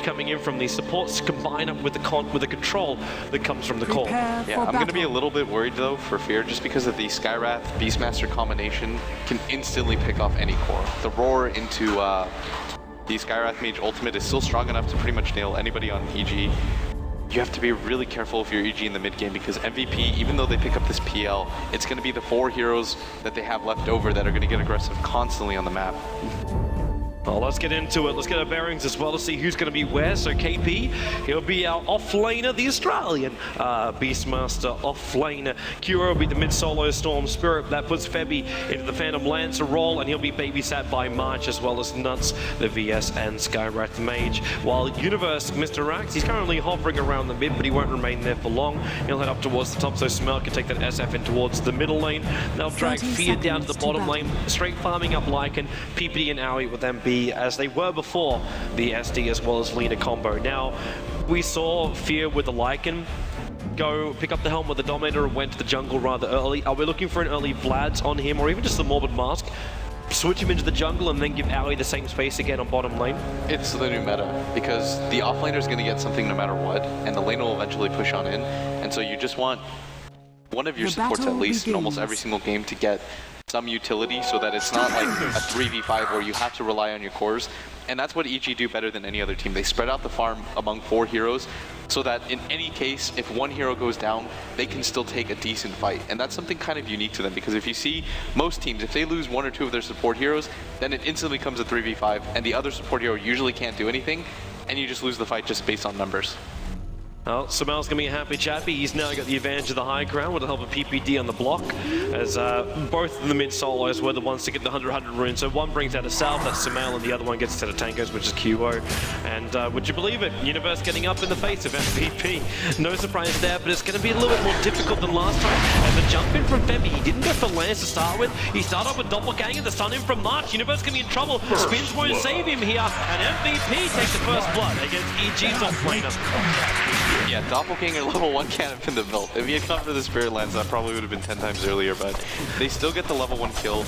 damage coming in from these supports combine up with the control that comes from the core. Yeah, I'm going to be a little bit worried though for Fear, just because of the Skyrath Beastmaster combination can instantly pick off any core. The roar into the Skyrath Mage ultimate is still strong enough to pretty much nail anybody on EG. You have to be really careful if you're EG in the mid game, because MVP, even though they pick up this PL, it's going to be the 4 heroes that they have left over that are going to get aggressive constantly on the map. Well, let's get into it. Let's get our bearings as well to see who's going to be where. So KP, he'll be our off-laner, the Australian Beastmaster off-laner. Kuro will be the mid-solo Storm Spirit. That puts Febby into the Phantom Lancer role, and he'll be babysat by March as well as Nuts, the VS and Skyrath Mage. While Universe, Mr. Rax, he's currently hovering around the mid, but he won't remain there for long. He'll head up towards the top, so Smell can take that SF in towards the middle lane. They'll drag Fear down to the bottom lane, straight farming up Lycan. PPD and Owie with them be as they were before the SD as well as Lina combo. Now, we saw Fear with the Lycan go pick up the helm with the Dominator and went to the jungle rather early. Are we looking for an early Vlad's on him, or even just the Morbid Mask? Switch him into the jungle and then give Owie the same space again on bottom lane? It's the new meta, because the offlaner is going to get something no matter what, and the lane will eventually push on in, and so you just want one of your supports at least in almost every single game to get some utility, so that it's not like a 3v5 where you have to rely on your cores. And that's what EG do better than any other team. They spread out the farm among 4 heroes, so that in any case, if one hero goes down, they can still take a decent fight. And that's something kind of unique to them, because if you see most teams, if they lose 1 or 2 of their support heroes, then it instantly becomes a 3v5, and the other support hero usually can't do anything, and you just lose the fight just based on numbers. Well, Samel's going to be a happy chappy. He's now got the advantage of the high ground with the help of PPD on the block, as both of the mid-solos were the ones to get the 100 runes. So one brings out a Salve, that's Samel, and the other one gets a set of Tankos, which is QO. And would you believe it? Universe getting up in the face of MVP. No surprise there, but it's going to be a little bit more difficult than last time. And the jump in from Febby, he didn't go for Lance to start with. He started off with Doppelganger, the stun in from March. Universe going to be in trouble. Spins won't save him here, and MVP takes the first blood against EG's off-laner. Yeah, Doppelganger level 1 can't have been the build. If he had come for the Spirit Lance, that probably would have been 10 times earlier, but they still get the level 1 kill.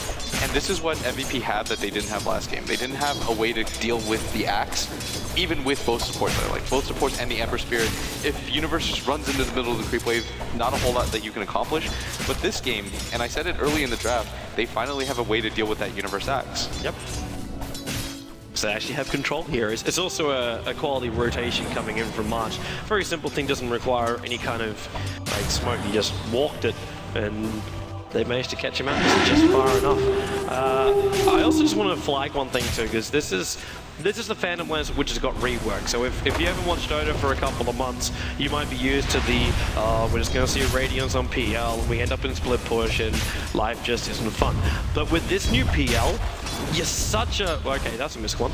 And this is what MVP had that they didn't have last game. They didn't have a way to deal with the Axe, even with both supports there, like both supports and the Emperor Spirit. If Universe just runs into the middle of the creep wave, not a whole lot that you can accomplish. But this game, and I said it early in the draft, they finally have a way to deal with that Universe Axe. Yep. So they actually have control here. It's also a quality rotation coming in from March. Very simple thing, doesn't require any kind of like smoke. He just walked it, and they managed to catch him out just far enough. I also just want to flag one thing too, because this is the Phantom Lance which has got rework. So if you haven't watched Dota for a couple of months, you might be used to the, we're just going to see Radiance on PL, and we end up in split push, and life just isn't fun. But with this new PL, you're such a, okay, that's a missed one.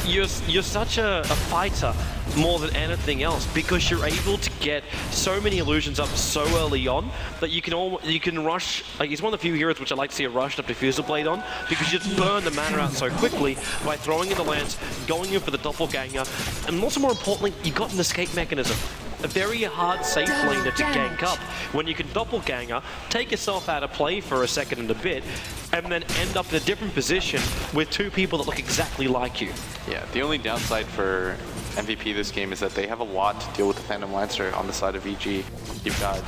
You're such a fighter more than anything else, because you're able to get so many illusions up so early on that you can rush. Like, he's one of the few heroes which I like to see a rushed up Diffusal Blade on, because you just burn the mana out so quickly by throwing in the lance, going in for the Doppelganger, and also more importantly, you got an escape mechanism. A very hard safe laner to gank up when you can Doppelganger, take yourself out of play for a second and a bit, and then end up in a different position with 2 people that look exactly like you. Yeah, the only downside for MVP this game is that they have a lot to deal with the Phantom Lancer on the side of EG. You've got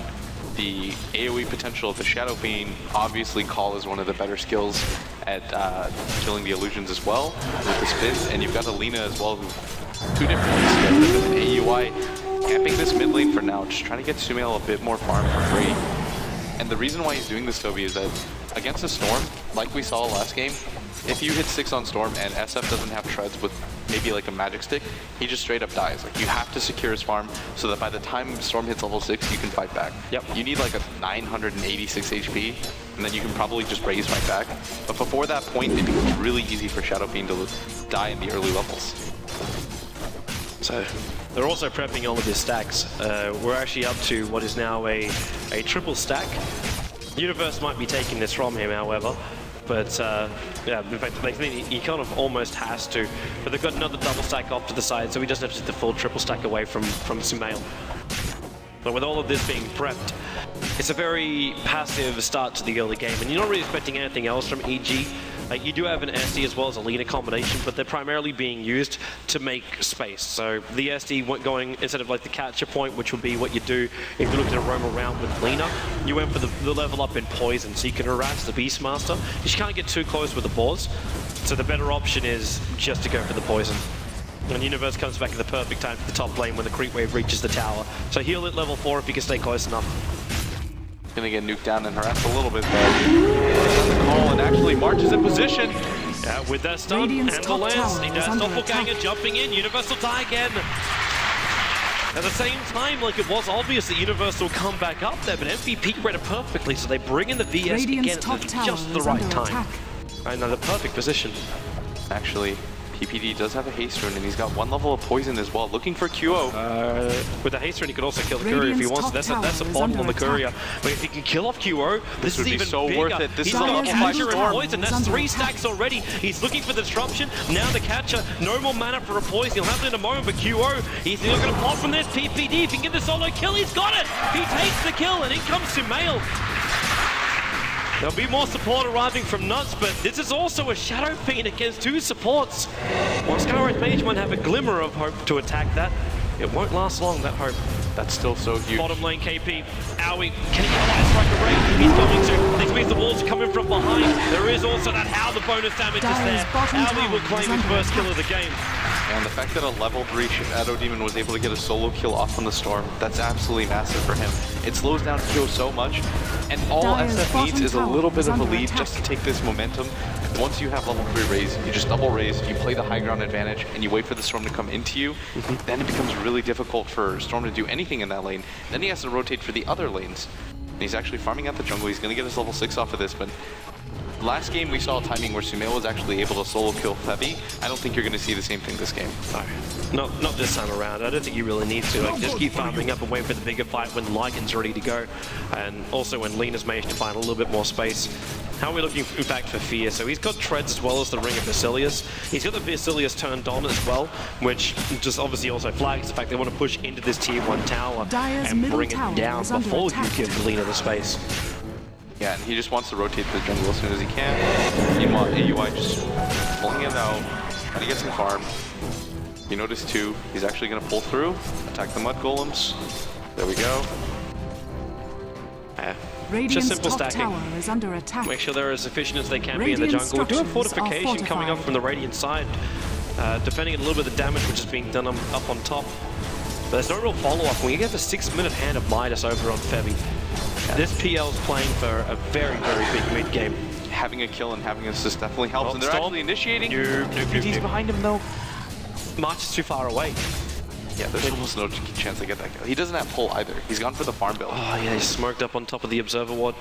the AoE potential of the Shadow Fiend. Obviously, Call is one of the better skills at killing the illusions as well with the spin, and you've got Alina as well, who 2 different skills with an AUI. Camping this mid lane for now, just trying to get Sumail a bit more farm for free. And the reason why he's doing this, Toby, is that against a Storm, like we saw last game, if you hit 6 on Storm and SF doesn't have treads with maybe like a magic stick, he just straight up dies. Like, you have to secure his farm so that by the time Storm hits level 6, you can fight back. Yep. You need like a 986 HP, and then you can probably just raise right back. But before that point, it becomes really easy for Shadow Fiend to die in the early levels. So they're also prepping all of his stacks. We're actually up to what is now a triple stack. Universe might be taking this from him, however. But yeah, in fact, he kind of almost has to. But they've got another double stack off to the side, so he doesn't have to hit the full triple stack away from Sumail. But with all of this being prepped, it's a very passive start to the early game, and you're not really expecting anything else from EG. Like, you do have an SD as well as a Lina combination, but they're primarily being used to make space. So the SD went going, instead of like the catcher point, which would be what you do if you're looking to roam around with Lina, you went for the level up in poison, so you can harass the Beastmaster. You just can't get too close with the boars, so the better option is just to go for the poison. And Universe comes back at the perfect time to the top lane when the creep wave reaches the tower. So heal at level 4 if you can stay close enough. Gonna get nuked down and harassed a little bit though. The call and actually marches in position. Yeah, with that stun Radiant's and the lance, Doppelganger jumping in, Universal die again. At the same time, like, it was obvious that Universal will come back up there, but MVP read it perfectly, so they bring in the VS again at just the right time. Right now, the perfect position. Actually, PPD does have a haste rune, and he's got 1 level of poison as well, looking for QO. With the haste rune, he could also kill the courier if he wants. That's a bottom on the courier. But if he can kill off QO, this is even so bigger. worth it. This He's is got a catcher and storm. poison. That's 3 stacks already. He's looking for the disruption. Now the catcher, no more mana for a poison. He'll have it in a moment, but QO, he's not going to pop from this. PPD, if he can get the solo kill, he's got it. He takes the kill, and in comes Sumail. There'll be more support arriving from Nuts, but this is also a Shadow Fiend against 2 supports. While Skyrise Mage might have a glimmer of hope to attack that, it won't last long, that hope. That's still so huge. Bottom lane KP, Owie, can he get a strike array? He's going to. This means the walls are coming from behind. There is also that how the bonus damage is there. Owie will claim his first kill of the game. And the fact that a level 3 Shadow Demon was able to get a solo kill off on the Storm, that's absolutely massive for him. It slows down Kyo so much, and all SF needs is a little bit of a lead just to take this momentum. Once you have level 3 raise, you just double raise, you play the high ground advantage, and you wait for the Storm to come into you. Then it becomes really difficult for Storm to do anything in that lane. Then he has to rotate for the other lanes. And he's actually farming out the jungle. He's going to get his level 6 off of this, but last game we saw a timing where Sumail was actually able to solo kill Febby. I don't think you're going to see the same thing this game. No, not this time around. I don't think you really need to. Like, just keep farming up and wait for the bigger fight when Lycan's ready to go. And also when Lina's managed to find a little bit more space. How are we looking, in fact, for Fear? So he's got Treads as well as the Ring of Basilius. He's got the Basilius turned on as well, which just obviously also flags the fact they want to push into this tier 1 tower and bring it down before you give Lina the space. Yeah, and he just wants to rotate the jungle as soon as he can. Meanwhile, AUI just pulling it out, trying to get some farm. You notice too, he's actually going to pull through, attack the mud golems. There we go. Just simple stacking. Is under attack. Make sure they're as efficient as they can be in the jungle. We do have fortification coming up from the Radiant side, defending a little bit of the damage which is being done up on top. But there's no real follow-up. When you get the 6-minute hand of Midas over on Febby, this PL's playing for a very, very big mid-game. Having a kill and having assist definitely helps, Well, and they're actually initiating. He's behind him though. March is too far away. Yeah, there's almost no chance to get that kill. He doesn't have pull either. He's gone for the farm build. Oh yeah, he's smoked up on top of the observer ward.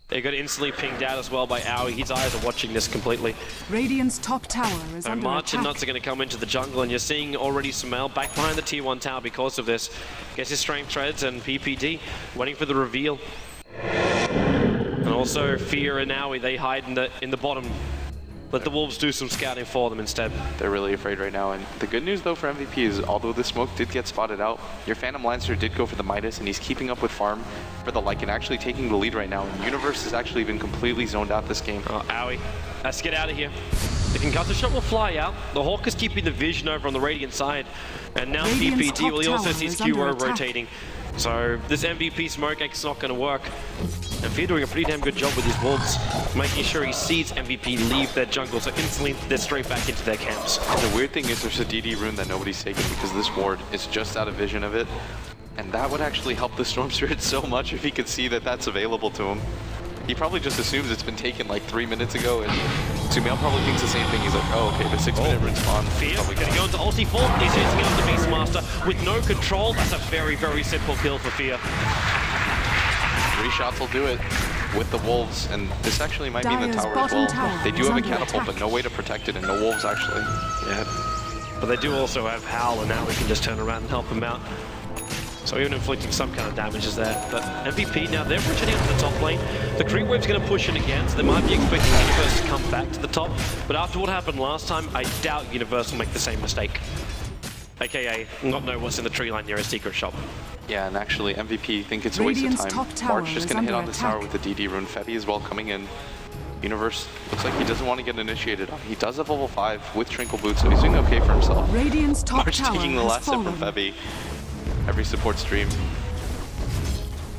They got instantly pinged out as well by Owie. His eyes are watching this completely. Radiant's top tower is under March attack. and Nuts are going to come into the jungle, and you're seeing already Sumail back behind the tier 1 tower because of this. Gets his strength treads and PPD waiting for the reveal. And also Fear and Owie, they hide in the bottom. Let the Wolves do some scouting for them instead. They're really afraid right now, and the good news though for MVP is although the smoke did get spotted out, your Phantom Lancer did go for the Midas, and he's keeping up with farm for the Lycan, actually taking the lead right now, and Universe has actually been completely zoned out this game. Oh, Owie. Let's get out of here. The concussor shot will fly out. The Hawk is keeping the vision over on the Radiant side. And now PPD, well, he also sees QO rotating. So this MVP smoke is not going to work. And Fear doing a pretty damn good job with his wolves, making sure he sees MVP leave their jungle, so instantly they're straight back into their camps. The weird thing is there's a DD rune that nobody's taking because this ward is just out of vision of it. And that would actually help the Storm Spirit so much if he could see that that's available to him. He probably just assumes it's been taken like 3 minutes ago, and Sumail probably thinks the same thing. He's like, oh, okay, the 6-minute respawn. Fear gonna go into ulti form. He's chasing out the Beastmaster with no control. That's a very, very simple kill for Fear. 3 shots will do it with the Wolves, and this actually might be in the tower as well. They do have a catapult, but no way to protect it, and no Wolves actually. Yeah, but they do also have Howl, and now we can just turn around and help him out. So even inflicting some kind of damage is there. But MVP, now they're returning to the top lane. The creep wave's going to push in again, so they might be expecting Universe to come back to the top. But after what happened last time, I doubt Universe will make the same mistake. AKA, not know what's in the tree line near a secret shop. Yeah, and actually MVP think it's a waste of time. March just going to hit on this tower with the DD rune. Febby as well coming in. Universe looks like he doesn't want to get initiated on. He does have level 5 with Trinkle Boots, so he's doing okay for himself. Radiant's top March tower taking the has last sip from fallen. Febby. Every support stream.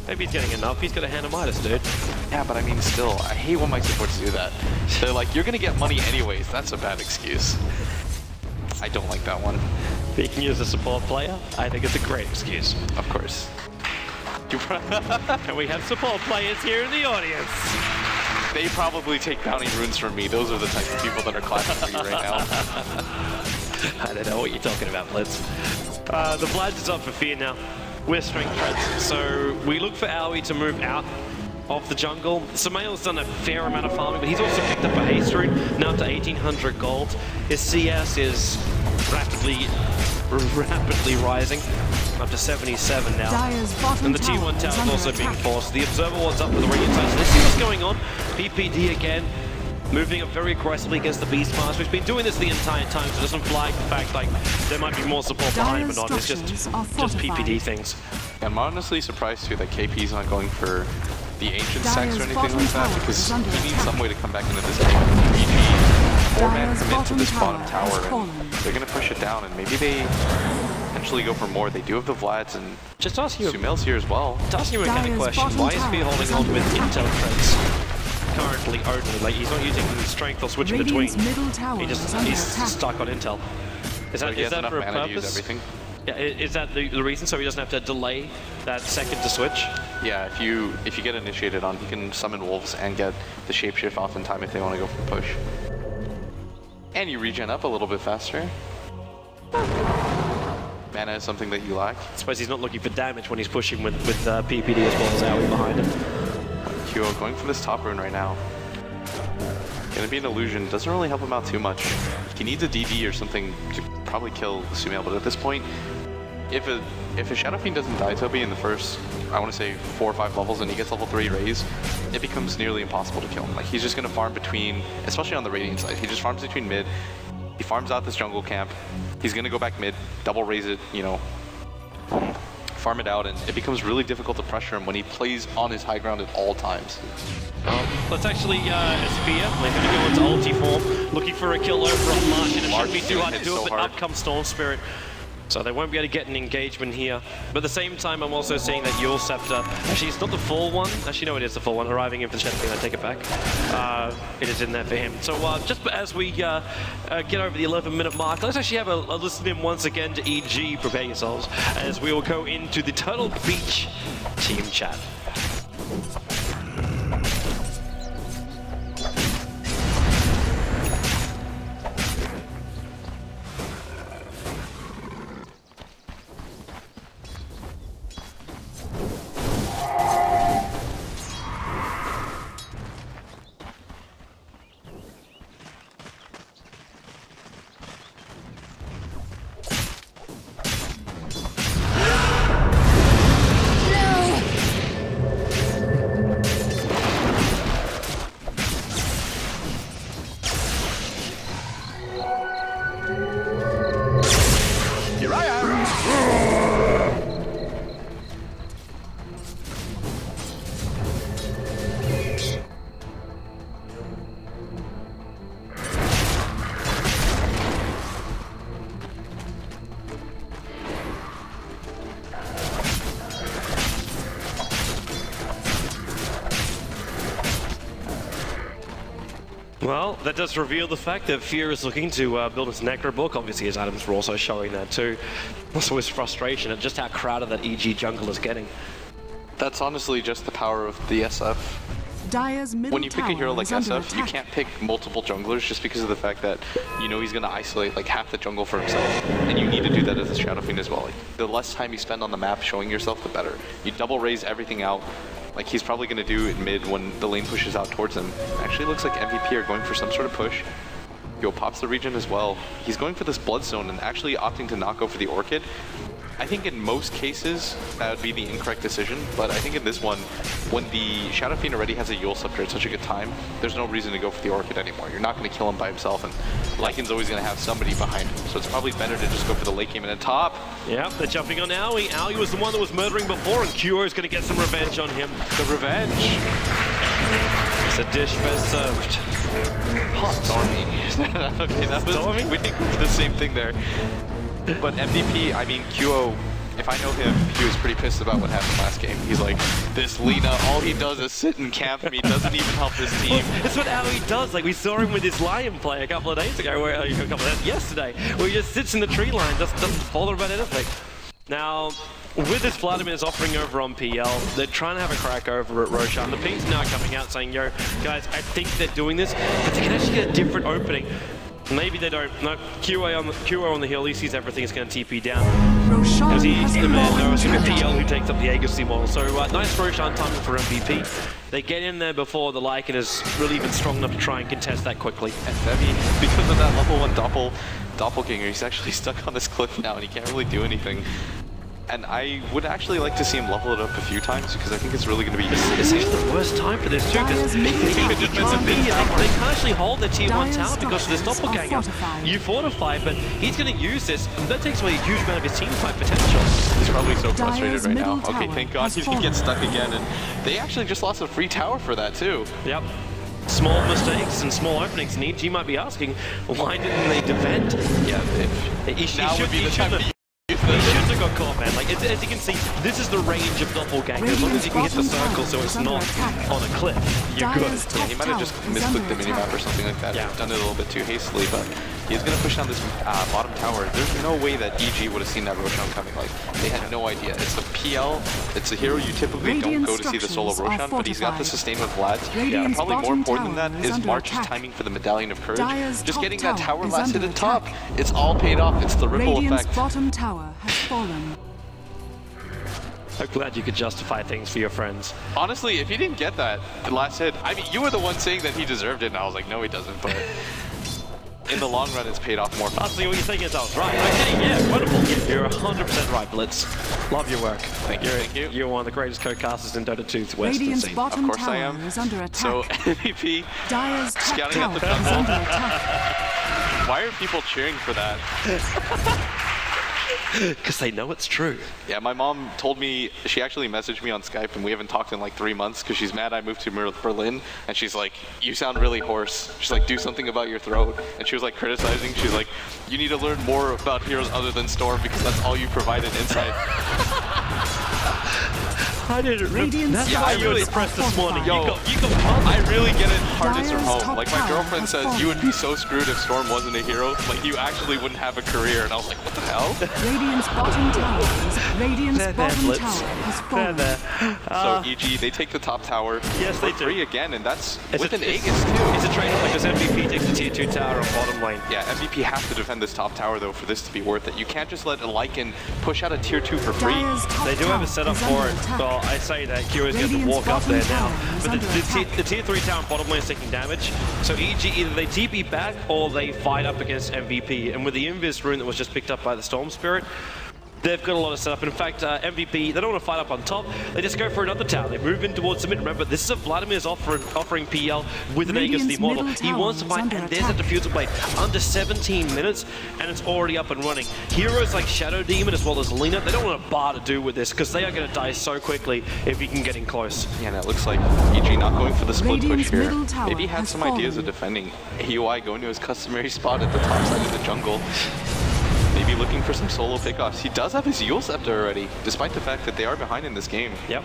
Maybe he's getting enough. He's got a hand of Midas, dude. Yeah, but I mean, still, I hate when my supports do that. They're like, you're gonna get money anyways. That's a bad excuse. I don't like that one. Speaking as a support player, I think it's a great excuse. Of course. And we have support players here in the audience. They probably take bounty runes from me. Those are the type of people that are clapping for you right now. I don't know what you're talking about, Blitz. The Vlad is up for fear now. We're strength treads, so we look for Aoi to move out of the jungle. Samael's done a fair amount of farming, but he's also picked up a haste rune, now up to 1800 gold. His CS is rapidly rising, up to 77 now. Dire's bottom And the T1 tower tower is is under also being attack. forced. The Observer was up for the Radiant side, so let's see what's going on. PPD again, moving up very aggressively against the Beast Master. He's been doing this the entire time, so it doesn't flag the fact like there might be more support behind him or not. It's just PPD things. I'm honestly surprised too that KP's not going for the Ancient Sex Dire's or anything bottom like that, tower because is he under needs attack. some way to come back into this game. 3G, 4-man Dire's commit to bottom this tower bottom has tower, fallen. and they're going to push it down, and maybe they eventually go for more. They do have the Vlads, and Just ask you, Sumail's here as well. to ask you a mechanic Dire's question, bottom why is tower he holding is on under with attack. intel treads currently only? Like, he's not using strength or switching Radiant's between. middle tower He is just under he's attack. stuck on intel. Is So that, he is has that enough for a mana to use purpose? everything. Yeah, is that the reason? So he doesn't have to delay that second to switch? Yeah, if you get initiated on, he can summon wolves and get the shapeshift off in time if they want to go for the push. And you regen up a little bit faster. Mana is something that you lack. I suppose he's not looking for damage when he's pushing with PPD as well as Aoi behind him. Kyo going for this top rune right now. Gonna be an illusion. Doesn't really help him out too much. He needs a DD or something to probably kill Sumail, but at this point, if a Shadow Fiend doesn't die Toby in the first, I want to say 4 or 5 levels, and he gets level 3 raise, it becomes nearly impossible to kill him. Like, he's just gonna farm between, especially on the Radiant side, he just farms between mid. He farms out this jungle camp. He's gonna go back mid, double raise it, you know, farm it out, and it becomes really difficult to pressure him when he plays on his high ground at all times. Let's actually Spear. We're going to go into ulti form, looking for a kill over on March, and it shouldn't be too hard to do it, but up comes Storm Spirit. So they won't be able to get an engagement here. But at the same time, I'm also seeing that Yule Scepter, actually it's not the full one, actually no it is the full one, arriving in for the Shadow Fiend, I take it back. It is in there for him. So just as we get over the 11-minute mark, let's actually have a listen in once again to EG, prepare yourselves, as we will go into the Turtle Beach team chat. Well, that does reveal the fact that Fear is looking to build his Necro book. Obviously, his items were also showing that too. Also his frustration at just how crowded that EG jungle is getting. That's honestly just the power of the SF. Dire's middle When you pick a hero tower like is under SF, you attack. can't pick multiple junglers just because of the fact that you know he's going to isolate like half the jungle for himself. And you need to do that as a Shadow Fiend as well. Like, the less time you spend on the map showing yourself, the better. You double raise everything out. Like he's probably going to do it mid when the lane pushes out towards him. Actually looks like MVP are going for some sort of push. Yo pops the region as well. He's going for this Bloodstone and actually opting to not go for the Orchid. I think in most cases that would be the incorrect decision, but I think in this one, when the Shadow Fiend already has a Yule Scepter at such a good time, there's no reason to go for the Orchid anymore. You're not going to kill him by himself, and Lycan's always going to have somebody behind him, so it's probably better to just go for the late game and then top. Yeah, they're jumping on Aoi. Aoi was the one that was murdering before, and Kyo is going to get some revenge on him. The revenge. It's a dish best served. Hot. Stormy. Okay, that was, Stormy? we did the same thing there. But MVP, I mean, QO, if I know him, he was pretty pissed about what happened last game. He's like, this Lina, all he does is sit and camp me, doesn't even help his team. It's what Aoi does. Like, we saw him with his Lion play a couple of days ago, yesterday, where he just sits in the tree line, doesn't bother about anything. Now, with this Vladimir's offering over on PL, they're trying to have a crack over at Roshan. The P's now coming out saying, yo, guys, I think they're doing this, but they can actually get a different opening. Maybe they don't. No, QO on the hill, he sees everything is going to TP down. Because he's the man, though, it's going to be PL who takes up the Agassi model. So nice Roshan timing for MVP. They get in there before the Lycan is really even strong enough to try and contest that quickly. And Femi, because of that level 1 doppelganger, he's actually stuck on this cliff now and he can't really do anything. And I would actually like to see him level it up a few times because I think it's really going to be... This is the worst time for this too, because they can't actually hold their tier 1 tower because of this doppelganger. You fortify, but he's going to use this, and that takes away a huge amount of his team fight potential. He's probably so frustrated right now. Okay, thank God he didn't get stuck again, and they actually just lost a free tower for that too. Yep. Small mistakes and small openings, and EG might be asking, why didn't they defend? Yeah, now would be the time to he shouldn't have got caught, man. Like, as you can see, this is the range of doppelganger. As long as you can hit the circle so it's not on a cliff, you're good. Yeah, he might have just misclicked the minimap or something like that. Yeah. Done it a little bit too hastily, but he's going to push down this bottom tower. There's no way that EG would have seen that Roshan coming. Like, they had no idea. It's a PL. It's a hero you typically don't go to see the solo Roshan, but he's got the sustain with Vlad. Yeah, and probably more important than that is March's timing for the Medallion of Courage. Just getting that tower last hit at top. It's all paid off. It's the ripple effect. Bottom tower has fallen. I'm glad you could justify things for your friends. Honestly, if he didn't get that last hit, I mean, you were the one saying that he deserved it, and I was like, no, he doesn't, but in the long run, it's paid off more. Honestly, what you're saying is I was right. Okay, yeah, wonderful. Yeah, you're 100% right, Blitz. Love your work. Thank you. You're one of the greatest co-casters in Dota 2's Western scene. Of course I am. So, MVP, scouting out the jungle. Why are people cheering for that? Because they know it's true. Yeah, my mom told me, she actually messaged me on Skype and we haven't talked in like 3 months because she's mad I moved to Berlin and she's like, you sound really hoarse. She's like, do something about your throat. And she was like criticizing, she's like, you need to learn more about heroes other than Storm because that's all you provided insight. I didn't. That's why you were depressed this morning. Yo, I really get it hardest from home. Like my girlfriend says, you would be so screwed if Storm wasn't a hero. Like you actually wouldn't have a career. And I was like, what the hell? Radiant's bottom tower has fallen. So EG, they take the top tower. Yes, they do. Free again, and that's with an Aegis too. too. It's a trade-off because MVP takes the tier 2 tower on bottom lane. Yeah, MVP has to defend this top tower though for this to be worth it. You can't just let a Lycan push out a tier 2 for free. They do have a setup for it. Well, I say that Q is going to walk up there now. But the tier 3 tower on bottom lane is taking damage. So EG, either they TP back or they fight up against MVP. And with the Invis rune that was just picked up by the Storm Spirit, they've got a lot of setup. In fact, MVP, they don't want to fight up on top. They just go for another tower. They move in towards the mid. Remember, this is a Vladimir's offering PL with an Agassi model. He wants to fight, and there's a Diffusal Blade. Under 17 minutes, and it's already up and running. Heroes like Shadow Demon as well as Lina, they don't want a bar to do with this because they are going to die so quickly if he can get in close. Yeah, and it looks like EG not going for the split push here. Maybe he had some ideas of defending. AOI going to his customary spot at the top side of the jungle. Maybe looking for some solo pickoffs. He does have his Yule Scepter already, despite the fact that they are behind in this game. Yep.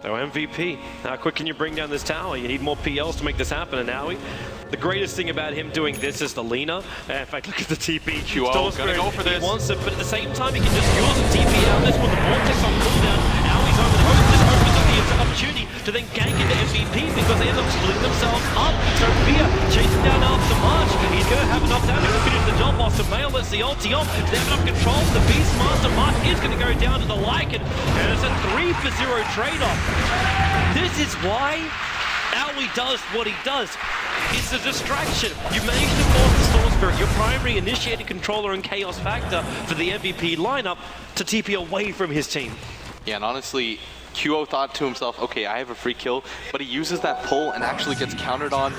So MVP, how quick can you bring down this tower? You need more PLs to make this happen, and Aoi, the greatest thing about him doing this is the Lina. In fact, look at the TP. QO gonna go for this. He wants it, but at the same time, he can just use the TP out. This one, the Vortex on cooldown. Aoi's over the host. This opens up the opportunity to then gank into MVP because they end up splitting themselves up. So Fear chasing down after March. He's going to have enough down to finish the job off. So Mail lets the ulti off. They have enough control. The Beastmaster March is going to go down to the Lycan. And it's a 3-for-0 trade-off. This is why Aoi does what he does. It's a distraction. You managed to force the Storm Spirit, your primary initiating controller and chaos factor for the MVP lineup, to TP away from his team. Yeah, and honestly, QO thought to himself, okay, I have a free kill, but he uses that pull and actually gets countered on.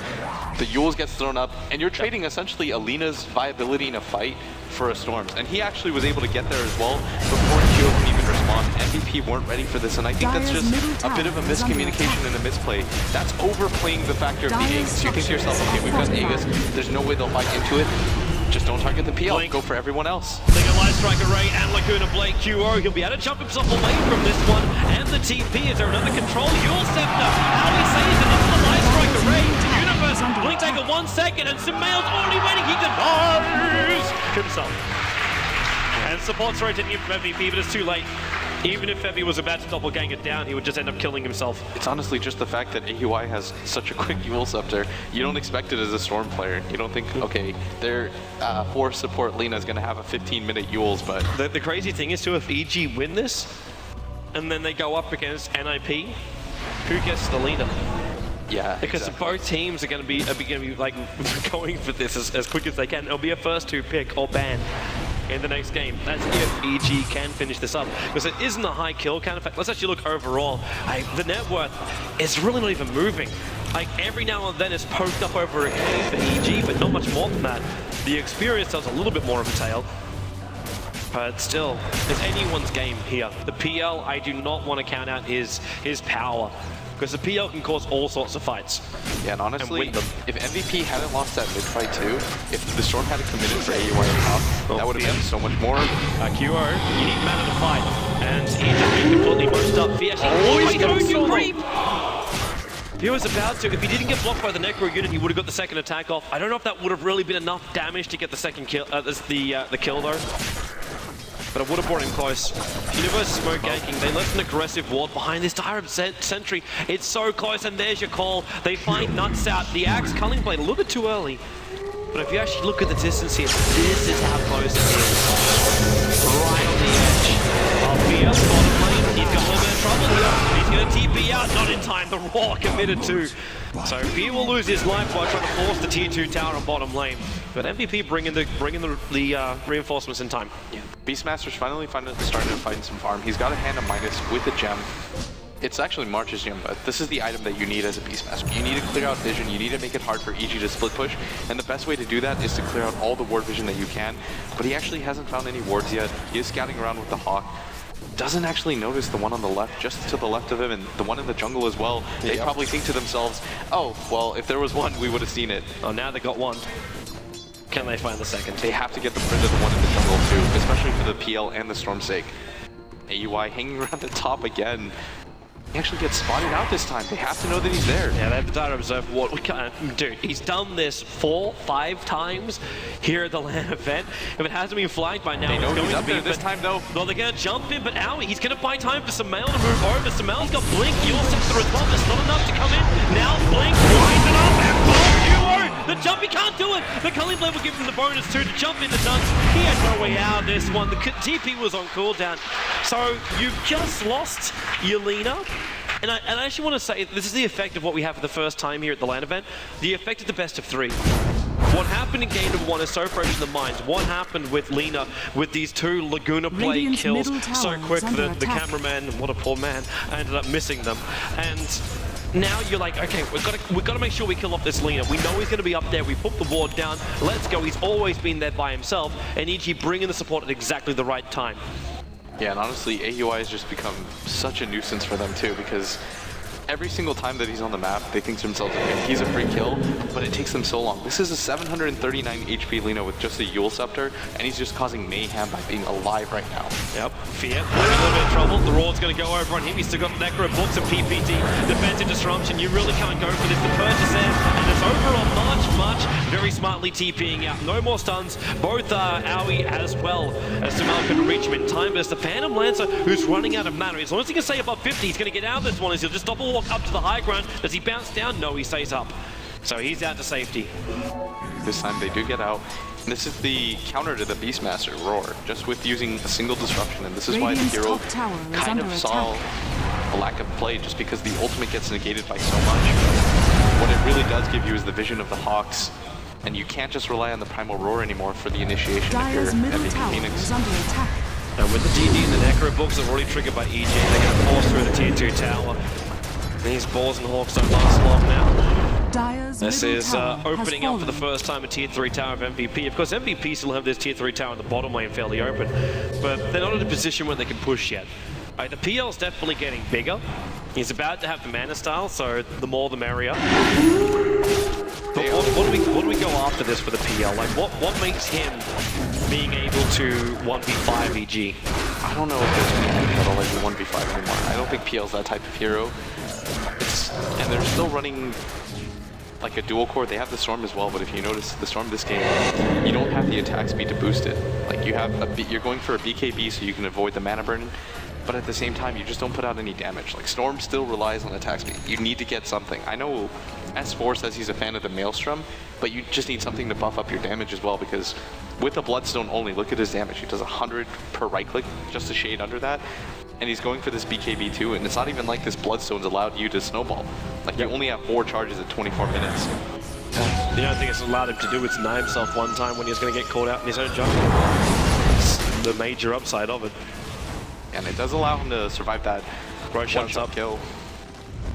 The Yules gets thrown up, and you're trading essentially Alina's viability in a fight for a Storm's. And he actually was able to get there as well before QO can even respond. come on. MVP weren't ready for this, and I think that's just a bit of a miscommunication and a misplay. That's overplaying the factor of the Aegis. You think to yourself, okay, we've got Aegis, there's no way they'll fight into it. Just don't target the PL, go for everyone else. They got Light Striker Ray and Laguna Blake QO. He'll be able to jump himself away from this one. And the TP, is there another control? Yule Scepter, how he saves it into the Light Striker Ray. Universe, Blink Dagger 1 second, and Sumail's already waiting. He denies himself. And support's rotating in from MVP, but it's too late. Even if Febby was about to doppelgang it down, he would just end up killing himself. It's honestly just the fact that AUI has such a quick Yule Scepter. You don't expect it as a Storm player. You don't think, okay, their force support Lina is going to have a 15-minute Yules, but... The crazy thing is, too, if EG win this, and then they go up against NIP, who gets the Lina? Yeah, because exactly. Both teams are going to be like going for this as quick as they can. It'll be a first to pick or ban in the next game. That's if EG can finish this up, because it isn't a high kill count. In fact, let's actually look overall. The net worth is really not even moving. Like every now and then it's poked up over a K for EG, but not much more than that. The experience tells a little bit more of a tale. But still, it's anyone's game here. The PL, I do not want to count out his power, because the PL can cause all sorts of fights. Yeah, and honestly, if MVP hadn't lost that mid-fight too, if the Storm hadn't committed for AUI and top, that would have been so much more. QO, you need mana to fight, and he's just been completely munched up. Fie actually, he's going to creep! He was about to, if he didn't get blocked by the Necro unit, he would have got the second attack off. I don't know if that would have really been enough damage to get the second kill, the kill though. But it would have brought him close. Universe smoke ganking. They left an aggressive ward behind this Tyrant sentry. It's so close, and there's your call. They find Nuts out. The Axe Culling Blade a little bit too early. But if you actually look at the distance here, this is how close it is. Right on the edge. Up here, bottom lane. He's got a little bit of trouble here. He's going to TP out, not in time. The Raw committed to. So he will lose his life by trying to force the tier 2 tower on bottom lane. But MVP bringing the reinforcements in time. Yeah. Beastmaster's finally starting to find some farm. He's got a hand of minus with a gem. It's actually March's gem, but this is the item that you need as a Beastmaster. You need to clear out vision, you need to make it hard for EG to split push, and the best way to do that is to clear out all the ward vision that you can, but he actually hasn't found any wards yet. He is scouting around with the Hawk. Doesn't actually notice the one on the left, just to the left of him, and the one in the jungle as well. They probably think to themselves, oh, well, if there was one, we would have seen it. Oh, now they got one. Can they find the second? They have to get the print of the one in the jungle too, especially for the PL and the Storm's sake. AUI hanging around the top again. He actually gets spotted out this time. They have to know that he's there. Yeah, they have to observe what we can't. Dude, he's done this 4-5 times here at the LAN event. If it hasn't been flagged by now, they know it's he's going up to be. There this time though. Well, they're going to jump in, but Owie, he's going to buy time for Sumail to move over. Sumail's got Blink, Yule Scepter as well. There's not enough to come in. Now Blink winds it up and the jump, he can't do it! The Culling Blade will give him the bonus too to jump in the Nuts. He had no way out of this one. The TP was on cooldown. So you've just lost your Lina. And I actually want to say, this is the effect of what we have for the first time here at the LAN event. The effect of the best of 3. What happened in game number 1 is so fresh in the minds. What happened with Lina with these 2 Laguna Blade kills so quick that the cameraman, what a poor man, ended up missing them. And now you're like, okay, we've got to make sure we kill off this Lina. We know he's going to be up there. We put the ward down. Let's go. He's always been there by himself, and EG bringing the support at exactly the right time. Yeah, and honestly, AUI has just become such a nuisance for them too, because every single time that he's on the map, they think to themselves, okay, he's a free kill, but it takes them so long. This is a 739 HP Lina with just a Yule Scepter, and he's just causing mayhem by being alive right now. Yep, Fiat, a little bit of trouble. The Raw's going to go over on him. He's still got Necro, books of PPT, defensive disruption. You really can't go for this. The purchase there, and it's overall March, very smartly TPing out. No more stuns. Both Owie as well as Sumail couldn't reach him in time, but it's the Phantom Lancer who's running out of mana. As long as he can stay above 50, he's going to get out of this one, as he'll just double walk up to the high ground. Does he bounce down? No, he stays up. So he's out to safety. This time they do get out. And this is the counter to the Beastmaster Roar, just with using a single disruption. And this is why the hero kind of saw a lack of play, just because the ultimate gets negated by so much. What it really does give you is the vision of the Hawks. And you can't just rely on the Primal Roar anymore for the initiation of your MVP Phoenix. And with the TD and the Necro books are already triggered by EG, they're going to force through the tier 2 tower. These balls and hawks don't last long now. This is opening up for the first time a tier 3 tower of MVP. Of course, MVP still have this tier 3 tower in the bottom lane fairly open, but they're not in a position where they can push yet. The PL's definitely getting bigger. He's about to have the mana style, so the more the merrier. But what do we go after this for the PL? Like, what makes him being able to 1v5 EG? I don't know if there's anything that'll let you 1v5 anymore. I don't think PL's that type of hero. And they're still running like a dual core. They have the Storm as well, but if you notice the Storm this game, you don't have the attack speed to boost it. Like you have you're going for a BKB so you can avoid the mana burn, but at the same time you just don't put out any damage. Like Storm still relies on attack speed. You need to get something. I know S4 says he's a fan of the Maelstrom, but you just need something to buff up your damage as well, because with the Bloodstone only, look at his damage. He does 100 per right click, just a shade under that. And he's going for this BKB too, and it's not even like this Bloodstone's allowed you to snowball. Like you only have 4 charges at 24 minutes. The only thing it's allowed him to do is deny himself one time when he's going to get caught out in his own jump. It's the major upside of it. And it does allow him to survive that one-shot kill.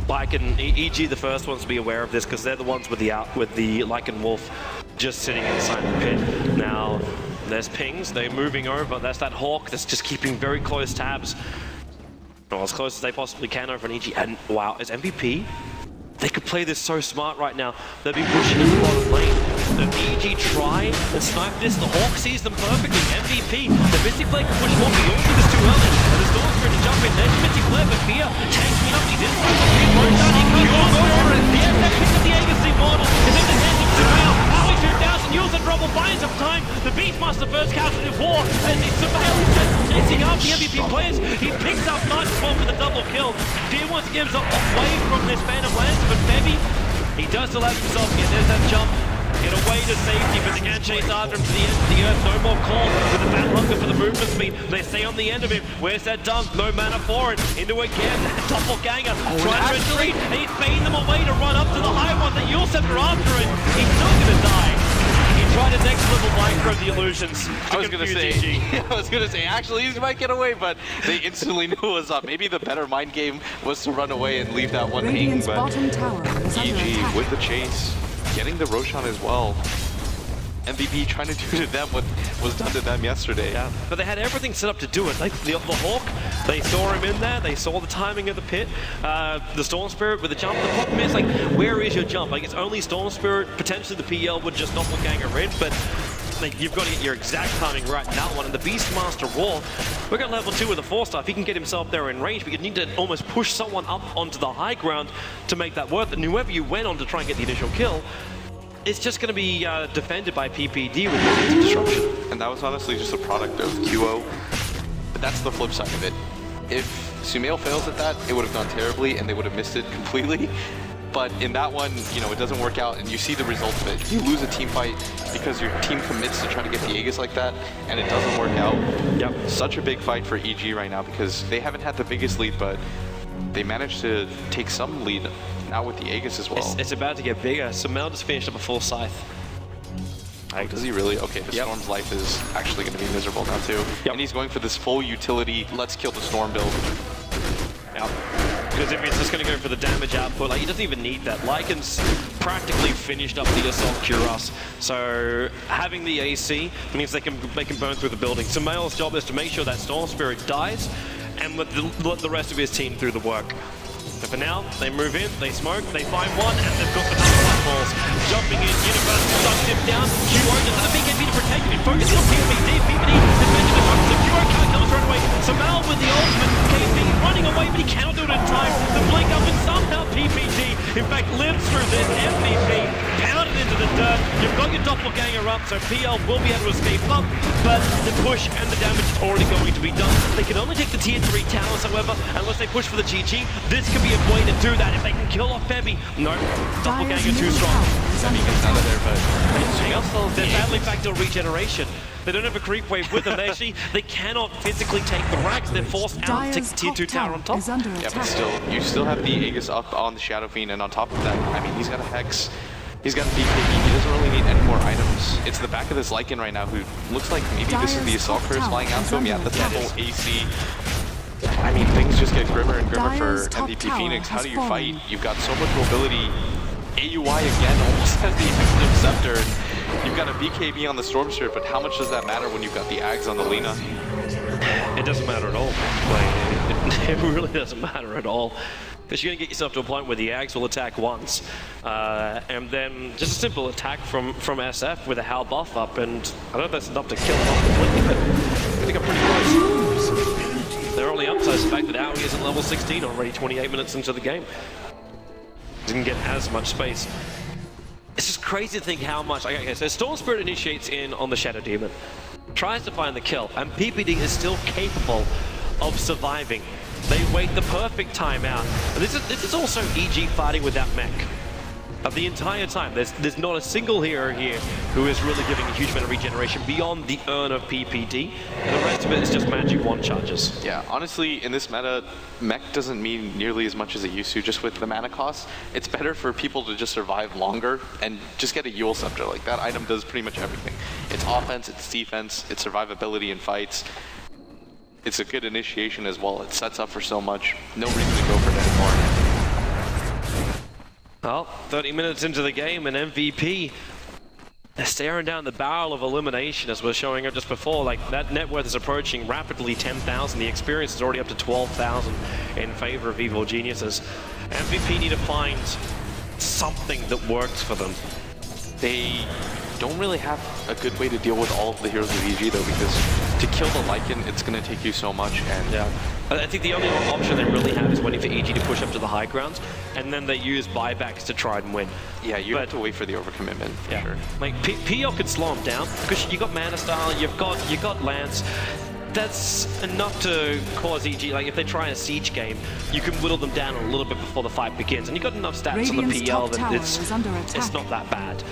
Lycan, EG the first ones to be aware of this, because they're the ones with the Lycan Wolf just sitting inside the pit. Now, there's pings, they're moving over. That's that Hawk that's just keeping very close tabs. Well, as close as they possibly can over an EG. And wow, as MVP, they could play this so smart right now. They'll be pushing in the bottom lane. The EG try and snipe this. The Hawk sees them perfectly. MVP, the Mystic Flare can push more beyond this too early. And the Storm's going to jump in. There's Mystic Flare, but Fear tanking up. He's inside the green. He can't go over it. The FF picks up the Aegis Immortal. Is in the hands of Sumail. Ali 2000 uses the trouble, buys some time. The Beastmaster first captured in war. And Sumail is just chasing up the MVP players. He picks up Night Swamp for the double kill. Fear once gives up away from this Phantom Lance, but Bevy, he does allow himself to get there's that jump. Get away to safety, but they can't chase after him to the end of the earth. No more call with the battle hunger for the movement speed. They stay on the end of him. Where's that dunk? No mana for it. Into again. Doppelganger trying to retreat. And he's baiting them away to run up to the high one that Yulsef are after it. He's still going to die. He tried a next level micro the illusions. I was gonna say, actually, he might get away, but they instantly knew it was up. Maybe the better mind game was to run away and leave that one hanging, but EG with the chase, getting the Roshan as well. MVP trying to do to them what was done to them yesterday. Yeah, but they had everything set up to do it. Like the Hawk, they saw him in there, they saw the timing of the pit. The Storm Spirit with the jump. The problem is, like, where is your jump? Like, it's only Storm Spirit. Potentially the PL would just doppelganger in, but like, you've got to get your exact timing right in that one. And the Beastmaster War, we're going level 2 with a 4-star. If he can get himself there in range, but you need to almost push someone up onto the high ground to make that worth it. And whoever you went on to try and get the initial kill, it's just going to be defended by PPD with the disruption. And that was honestly just a product of QO. But that's the flip side of it. If Sumail fails at that, it would have gone terribly and they would have missed it completely. But in that one, you know, it doesn't work out and you see the result of it. You lose a team fight because your team commits to trying to get the Aegis like that and it doesn't work out. Yep. Such a big fight for EG right now because they haven't had the biggest lead, but they managed to take some lead now with the Aegis as well. It's about to get bigger. So Mel just finished up a full scythe. Oh, does he really? Okay, the Storm's life is actually going to be miserable now too. And he's going for this full utility, let's kill the Storm build. Yep. Because if he's just going to go for the damage output, like, he doesn't even need that. Lycan's practically finished up the Assault Cuirass. So having the AC means they can burn through the building. So Mael's job is to make sure that Storm Spirit dies and let the rest of his team through the work. So for now, they move in, they smoke, they find one, and they've got the balls. Jumping in, Universe sucks him down. QO just has a BKB to protect him. Focusing on PPD. PPD defending the focus. So QO can't kill us right away. So Mal with the ultimate, KP running away, but he cannot do it in time. The blink up, and somehow PPD, in fact, lives through this. MVP pounded into the dirt. You've got your doppelganger up, so PL will be able to escape up, but the push and the damage is already going to be done. They can only take the tier 3 towers, however, unless they push for the GG. This could be a way to do that if they can kill off Bevy. No, doppelganger too strong. Bevy gets out of there, but they're badly back to regeneration. They don't have a creep wave with them. They cannot physically take the racks. They're forced out to take the tier 2 tower on top. Yeah, but still, you still have the Aegis up on the Shadow Fiend, and on top of that, I mean, he's got a Hex. He's got a BKB, he doesn't really need any more items. It's the back of this Lycan right now who looks like maybe this is the Assault Curse flying out to him. Yeah, that's that whole AC. I mean, things just get grimmer and grimmer for MVP Phoenix. How do you fight? You've got so much mobility. AUI again almost has the Active Scepter. You've got a BKB on the Storm Spirit, but how much does that matter when you've got the Ags on the Lina? It doesn't matter at all. Like, It really doesn't matter at all. Because you're going to get yourself to a point where the Ags will attack once, and then just a simple attack from SF with a HAL buff up, and I don't know if that's enough to kill them off completely, but I think I'm pretty close. They're only upsides the fact that Aoi is at level 16 already, 28 minutes into the game. Didn't get as much space. It's just crazy to think how much... Okay, so Storm Spirit initiates in on the Shadow Demon, tries to find the kill, and PPD is still capable of surviving. They wait the perfect time out. And this is also EG fighting without mech. Of the entire time, there's not a single hero here who is really giving a huge amount of regeneration beyond the urn of PPD, and the rest of it is just magic wand charges. Yeah, honestly, in this meta, mech doesn't mean nearly as much as it used to just with the mana cost. It's better for people to just survive longer and just get a Yule Scepter. Like, that item does pretty much everything. It's offense, it's defense, it's survivability in fights. It's a good initiation as well. It sets up for so much. No reason to go for it anymore. Well, 30 minutes into the game, and MVP, they're staring down the barrel of elimination, as we're showing up just before. Like, that net worth is approaching rapidly 10,000. The experience is already up to 12,000 in favor of Evil Geniuses. MVP need to find something that works for them. They don't really have a good way to deal with all of the heroes of EG though, because to kill the Lycan, it's going to take you so much. And yeah, I think the only option they really have is waiting for EG to push up to the high grounds, and then they use buybacks to try and win. Yeah, you have to wait for the overcommitment for sure. Like PL could slow him down because you got Mana Style, you've got Lance. That's enough to cause EG, like if they try a siege game, you can whittle them down a little bit before the fight begins, and you've got enough stats on the PL that it's not that bad.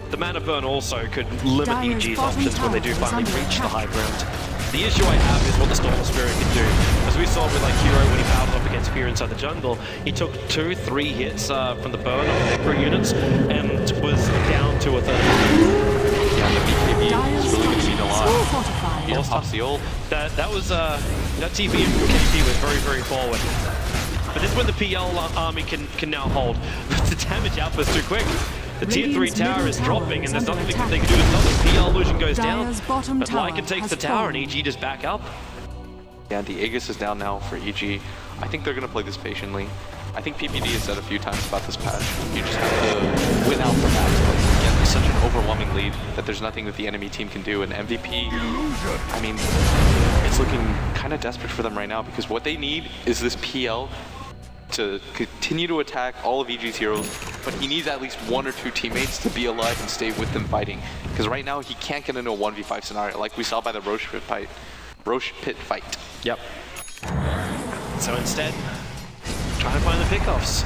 The mana burn also could limit EG's options when they do finally reach the high ground. The issue I have is what the Storm Spirit can do. As we saw with like Hero when he powered up against Fear inside the jungle, he took 2-3 hits from the burn of necro units and was down to a third. Yeah, the BKB is really going to mean a lot. He pops the ult. That TP and KP was very, very forward. But this is when the PL army can now hold. The damage output is too quick. The tier 3 tower is dropping, and there's nothing they can do with it. PL illusion goes down, but Lycan takes the tower, and EG just back up. Yeah, the Aegis is down now for EG. I think they're going to play this patiently. I think PPD has said a few times about this patch. You just have to win out the match. Get such an overwhelming lead that there's nothing that the enemy team can do. And MVP, I mean, it's looking kind of desperate for them right now, because what they need is this PL to continue to attack all of EG's heroes, but he needs at least 1 or 2 teammates to be alive and stay with them fighting. Because right now he can't get into a 1v5 scenario like we saw by the Roche Pit fight. Yep. So instead, try and find the pickoffs.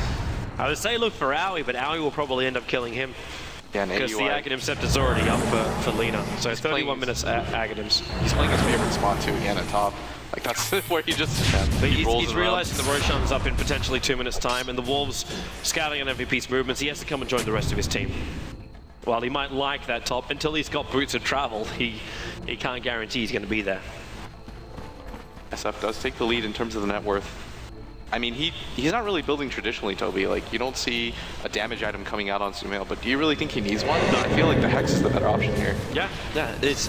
I would say look for Aoi, but Aoi will probably end up killing him. Yeah, because the Aghanim Scepter's already up for Lina. So 31 minutes Aghanims. He's playing his favorite spot too, again at top. Like, that's where he just he's realizing the Roshan's up in potentially 2 minutes time, and the Wolves scouting on MVP's movements. He has to come and join the rest of his team. While he might like that top, until he's got boots of travel, he can't guarantee he's going to be there. SF does take the lead in terms of the net worth. I mean, he's not really building traditionally, Toby. Like, you don't see a damage item coming out on Sumail, but do you really think he needs one? I feel like the Hex is the better option here. Yeah, it's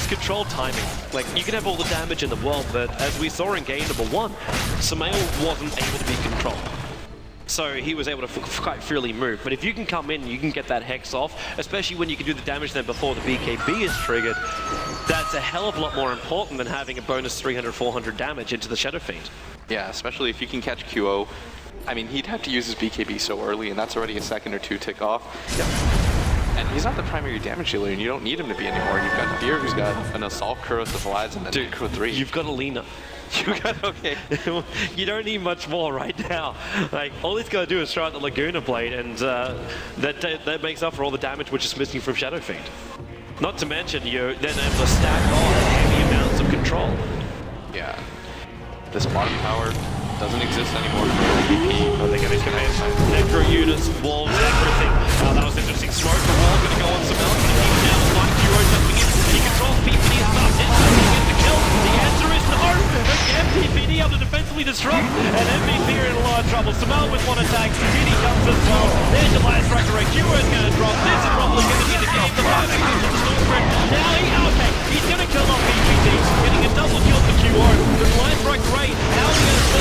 controlled timing. Like, you can have all the damage in the world, but as we saw in game number 1, Sumail wasn't able to be controlled. So he was able to quite freely move. But if you can come in and you can get that Hex off, especially when you can do the damage then before the BKB is triggered, that's a hell of a lot more important than having a bonus 300-400 damage into the Shadow Fiend. Yeah, especially if you can catch QO. I mean, he'd have to use his BKB so early, and that's already a second or 2 tick off. Yeah. And he's not the primary damage dealer, and you don't need him to be anymore. You've got Fear, who's got an Assault Kuros of Vlad's, and then Necro 3. You've got Alina. Okay. You don't need much more right now. Like, all he's got to do is try out the Laguna Blade, and that makes up for all the damage which is missing from Shadow Fiend. Not to mention, you're then able to stack on heavy amounts of control. Yeah. This bottom tower doesn't exist anymore for MVP. They're going to command necro units, walls, everything. That was interesting. Smoke the wall, going to go on some else. Going to keep it down. Like Hero jumping in. He controls PPD as fast as he can get the kill. The answer is no. Again, PPD able to defensively disrupt. And MVP are in a lot of trouble. Sumail with 1 attack. Diddy comes as well. There's your last Fractor. Hero is going to drop. This is probably going to be the game. The last kill to the Stormfront. Now he's going to kill off PPD. Getting a double kill for QO. The last Fractor, how are we going to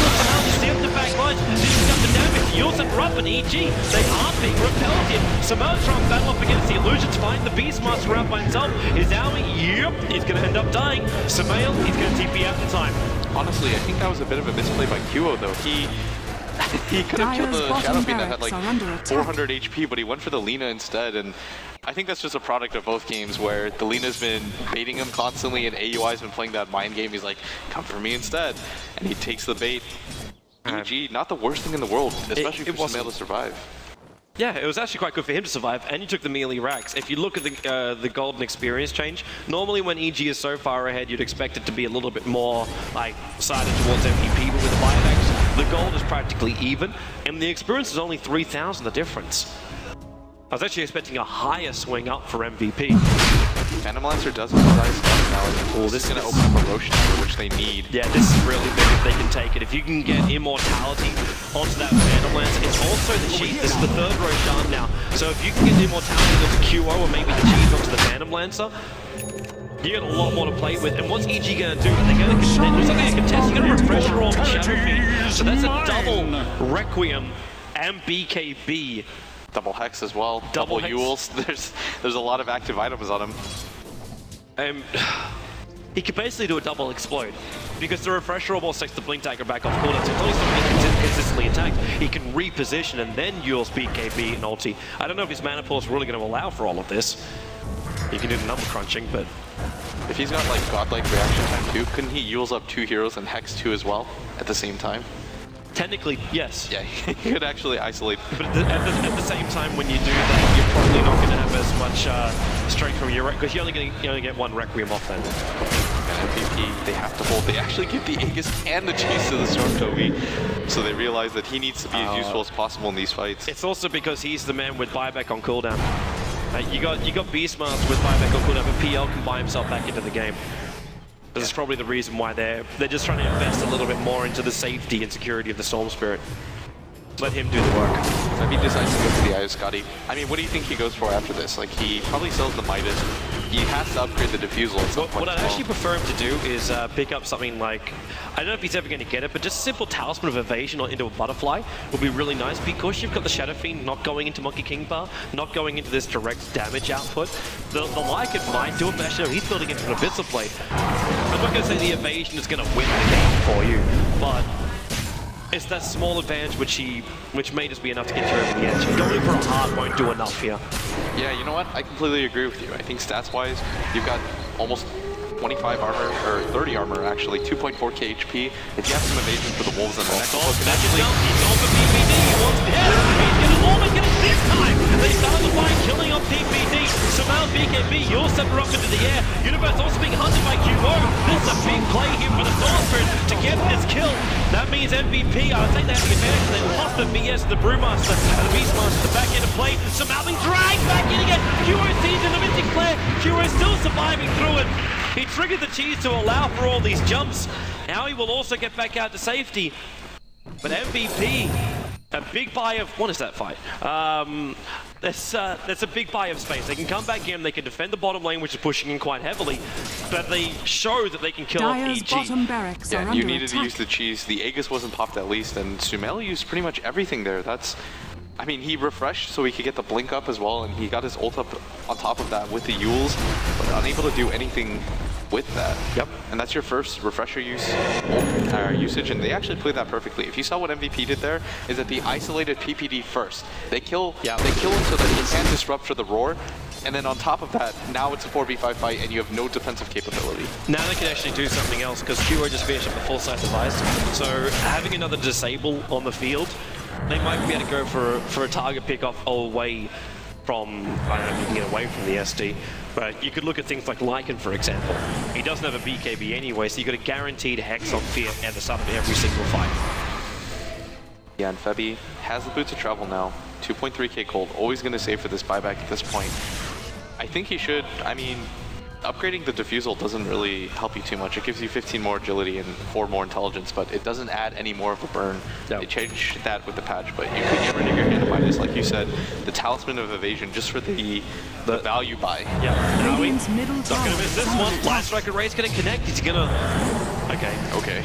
EG. They aren't being repelled here. Samoa's trying to battle up against the illusions, find the Beastmaster out by himself. Is Aoi, yep, he's going to end up dying. Samael, he's going to TP out in time. Honestly, I think that was a bit of a misplay by QO though. He could have killed the Shadow Fiend that had like 400 HP, but he went for the Lina instead, and I think that's just a product of both games where the Lina's been baiting him constantly and AUI's been playing that mind game. He's like, come for me instead, and he takes the bait. EG, not the worst thing in the world, especially for Samael to survive. Yeah, it was actually quite good for him to survive, and you took the melee racks. If you look at the golden experience change, normally when EG is so far ahead, you'd expect it to be a little bit more like sided towards MVP, but with the buybacks, the gold is practically even, and the experience is only 3,000 the difference. I was actually expecting a higher swing up for MVP. Phantom Lancer does have his eyes down now. Oh, this is going to open up a Roshan, which they need. Yeah, this is really big if they can take it. If you can get immortality onto that Phantom Lancer, it's also the cheese. This is the third Roshan now. So if you can get immortality onto QO or maybe the cheese onto the Phantom Lancer, you get a lot more to play with. And what's EG going to do? They're going to contest. Looks like they're contesting a refresher on Shadow Fiend. So that's a double Requiem and BKB. Double Hex as well, double Yules. There's a lot of active items on him. He could basically do a double explode because the refresher almost takes the blink dagger back off cooldown. So until he's not consistently attacked, he can reposition and then Yules BKB and ulti. I don't know if his mana pool is really going to allow for all of this. He can do the number crunching, but if he's got like godlike reaction time too, couldn't he Yules up 2 heroes and Hex 2 as well at the same time? Technically, yes. Yeah, he could actually isolate. But at the same time, when you do that, you're probably not going to have as much strength from your because you only get one Requiem off then. And MVP, they have to hold. They actually give the Aegis and the chase to the Storm Toby, so they realize that he needs to be as useful as possible in these fights. It's also because he's the man with buyback on cooldown. You got Beastmaster with buyback on cooldown, but PL can buy himself back into the game. This is probably the reason why they're just trying to invest a little bit more into the safety and security of the Storm Spirit. Let him do the work. If he decides to go for the Eye of Scotty, I mean, what do you think he goes for after this? Like, he probably sells the Midas. He has to upgrade the Diffusal at some point. What I'd actually prefer him to do is pick up something like, I don't know if he's ever going to get it, but just a simple Talisman of Evasion or into a Butterfly would be really nice because you've got the Shadow Fiend not going into Monkey King Bar, not going into this direct damage output. The Lycan might do it, but actually he's building into an Abyssal Blade. I'm not going to say the Evasion is going to win the game for you, but it's that small advantage which may just be enough to get you over the edge. Going for a hard won't do enough here. Yeah, you know what? I completely agree with you. I think stats-wise, you've got almost 25 armor, or 30 armor actually, 2.4k HP. If you have some evasion for the Wolves in the next one, he's going for PPD, he wants to hit, he's going to almost get it this time! They start the fight, killing off PPD, Samael BKB, you'll set her up into the air, Universe also being hunted by QO. This is a big play here for the Storm Spirit to get this kill. That means MVP, I think they have the advantage, they lost the BS, the Brewmaster, and the Beastmaster, the back end of play, Samael being dragged back in again, QO sees in the Mystic Flare, QO still surviving through it. He triggered the cheese to allow for all these jumps. Now he will also get back out to safety. But MVP, a big buy of, what is that fight? That's a big buy of space. They can come back in, they can defend the bottom lane, which is pushing in quite heavily, but they show that they can kill off EG. Yeah, you needed to use the cheese. The Aegis wasn't popped at least, and Sumel used pretty much everything there. I mean, he refreshed so he could get the blink up as well, and he got his ult up on top of that with the Yules, but unable to do anything with that. Yep. And that's your first refresher usage, and they actually played that perfectly. If you saw what MVP did there, is that they isolated PPD first. They kill him so that he can't disrupt for the roar, and then on top of that, now it's a 4v5 fight and you have no defensive capability. Now they can actually do something else, because QO just finished up the full size device, so having another disable on the field, they might be able to go for a target pick-off away from, I don't know if you can get away from the SD, but you could look at things like Lycan, for example. He doesn't have a BKB anyway, so you got a guaranteed Hex on Fear at the start of every single fight. Yeah, and Febby has the boots of travel now. 2.3k gold, always going to save for this buyback at this point. I think he should, I mean, upgrading the Diffusal doesn't really help you too much. It gives you 15 more agility and 4 more intelligence, but it doesn't add any more of a burn. No. They changed that with the patch, but you could get rid of your hand of Midas, like you said, the Talisman of Evasion, just for the value buy. Yeah, now he's not going to miss this one. Last Record Ray's going to connect. He's going to Okay. Okay.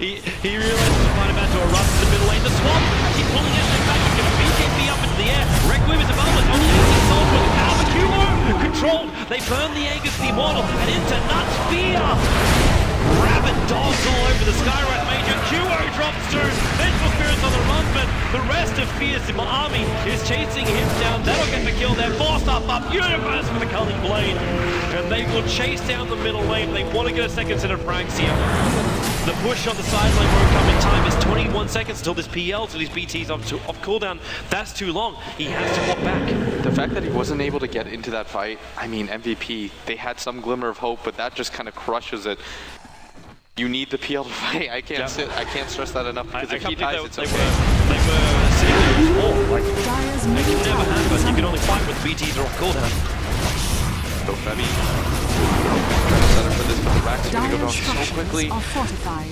he realizes he's quite about to erupt in the middle lane. The swap, he's pulling it back. He's going to BKB up into the air. Requiem is above us. On the 18 souls with the power. Q-O controlled. They burn the Aegis the Immortal and into Nut Spear. Rabid dogs all over the Skywrath Major. Q-O drops through. Vengeful Spirits on the run, but the rest of Fierce Army is chasing him down. That'll get the kill there. Forced up Universe with the Culling Blade. And they will chase down the middle lane. They want to get a second set of frags here. The push on the sideline won't come in time. It's 21 seconds until this PL, so these BT's off cooldown. That's too long. He has to walk back. The fact that he wasn't able to get into that fight, I mean, MVP, they had some glimmer of hope, but that just kind of crushes it. You need the PL to fight. I can't stress that enough, because if he dies, it's okay. They were sitting there with like, it can never happen. You can only fight with BTs or off cooldown. So Femi, trying to set up for this, but the racks are going to go down so quickly.